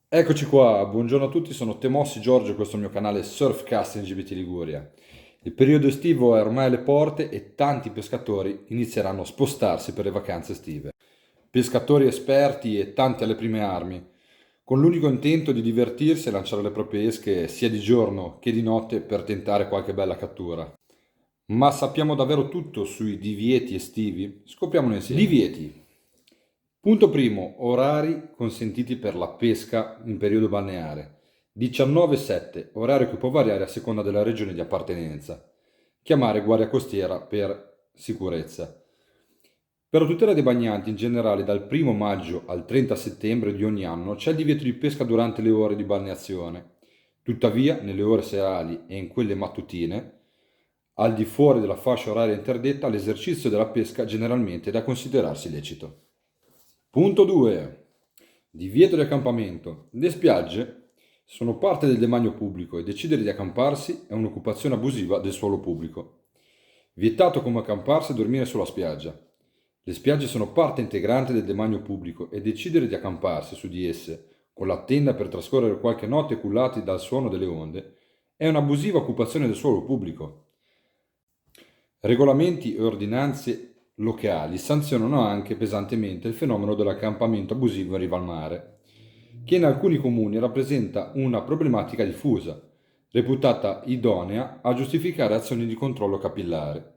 Eccoci qua, buongiorno a tutti, sono Temossi Giorgio, questo è il mio canale Surfcast LGBT Liguria. Il periodo estivo è ormai alle porte e tanti pescatori inizieranno a spostarsi per le vacanze estive. Pescatori esperti e tanti alle prime armi, con l'unico intento di divertirsi e lanciare le proprie esche sia di giorno che di notte per tentare qualche bella cattura. Ma sappiamo davvero tutto sui divieti estivi? Scopriamolo insieme. Divieti. Punto primo, orari consentiti per la pesca in periodo balneare. 19-7, orario che può variare a seconda della regione di appartenenza. Chiamare guardia costiera per sicurezza. Per la tutela dei bagnanti in generale dal 1 maggio al 30 settembre di ogni anno c'è il divieto di pesca durante le ore di balneazione. Tuttavia, nelle ore serali e in quelle mattutine, al di fuori della fascia oraria interdetta, l'esercizio della pesca generalmente è da considerarsi lecito. Punto 2. Divieto di accampamento. Le spiagge sono parte del demanio pubblico e decidere di accamparsi è un'occupazione abusiva del suolo pubblico. Vietato come accamparsi e dormire sulla spiaggia. Le spiagge sono parte integrante del demanio pubblico e decidere di accamparsi su di esse, con la tenda per trascorrere qualche notte cullati dal suono delle onde, è un'abusiva occupazione del suolo pubblico. Regolamenti e ordinanze locali sanzionano anche pesantemente il fenomeno dell'accampamento abusivo in riva al mare, che in alcuni comuni rappresenta una problematica diffusa, reputata idonea a giustificare azioni di controllo capillare.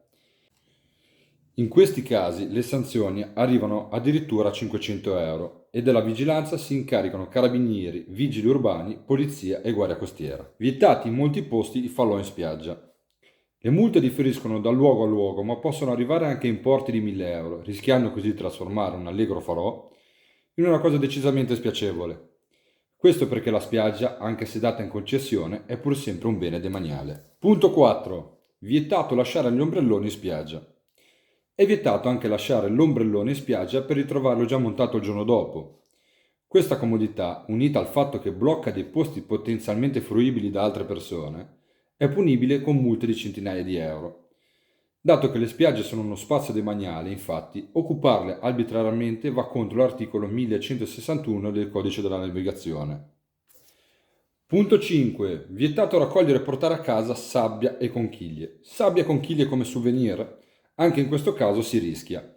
In questi casi le sanzioni arrivano addirittura a 500 euro e della vigilanza si incaricano carabinieri, vigili urbani, polizia e guardia costiera. Vietati in molti posti i falò in spiaggia. Le multe differiscono da luogo a luogo, ma possono arrivare anche a importi di 1000 euro, rischiando così di trasformare un allegro falò in una cosa decisamente spiacevole. Questo perché la spiaggia, anche se data in concessione, è pur sempre un bene demaniale. Punto 4. Vietato lasciare gli ombrelloni in spiaggia. È vietato anche lasciare l'ombrellone in spiaggia per ritrovarlo già montato il giorno dopo. Questa comodità, unita al fatto che blocca dei posti potenzialmente fruibili da altre persone, è punibile con multe di centinaia di euro. Dato che le spiagge sono uno spazio demaniale, infatti, occuparle arbitrariamente va contro l'articolo 1161 del Codice della Navigazione. Punto 5. Vietato raccogliere e portare a casa sabbia e conchiglie. Sabbia e conchiglie come souvenir? Anche in questo caso si rischia.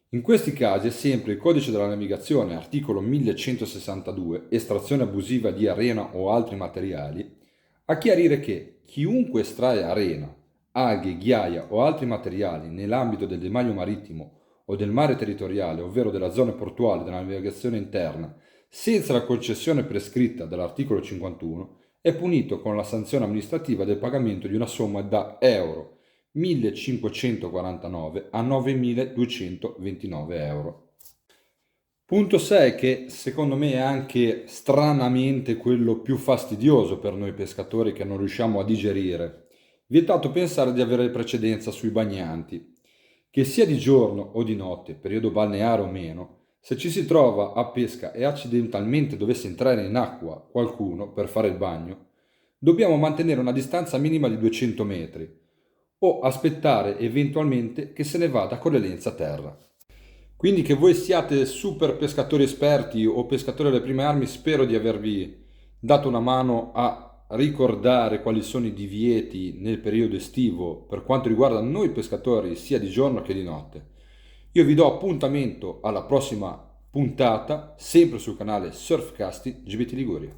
In questi casi è sempre il Codice della Navigazione, articolo 1162, estrazione abusiva di arena o altri materiali, a chiarire che chiunque estrae arena, alghe, ghiaia o altri materiali nell'ambito del demanio marittimo o del mare territoriale, ovvero della zona portuale della navigazione interna, senza la concessione prescritta dall'articolo 51, è punito con la sanzione amministrativa del pagamento di una somma da euro 1549 a 9229 euro. Punto 6, che secondo me è anche stranamente quello più fastidioso per noi pescatori che non riusciamo a digerire. Vietato pensare di avere precedenza sui bagnanti, che sia di giorno o di notte, periodo balneare o meno, se ci si trova a pesca e accidentalmente dovesse entrare in acqua qualcuno per fare il bagno, dobbiamo mantenere una distanza minima di 200 metri o aspettare eventualmente che se ne vada con le lenze a terra. Quindi che voi siate super pescatori esperti o pescatori alle prime armi, spero di avervi dato una mano a ricordare quali sono i divieti nel periodo estivo per quanto riguarda noi pescatori sia di giorno che di notte. Io vi do appuntamento alla prossima puntata, sempre sul canale Surfcast GBT Liguria.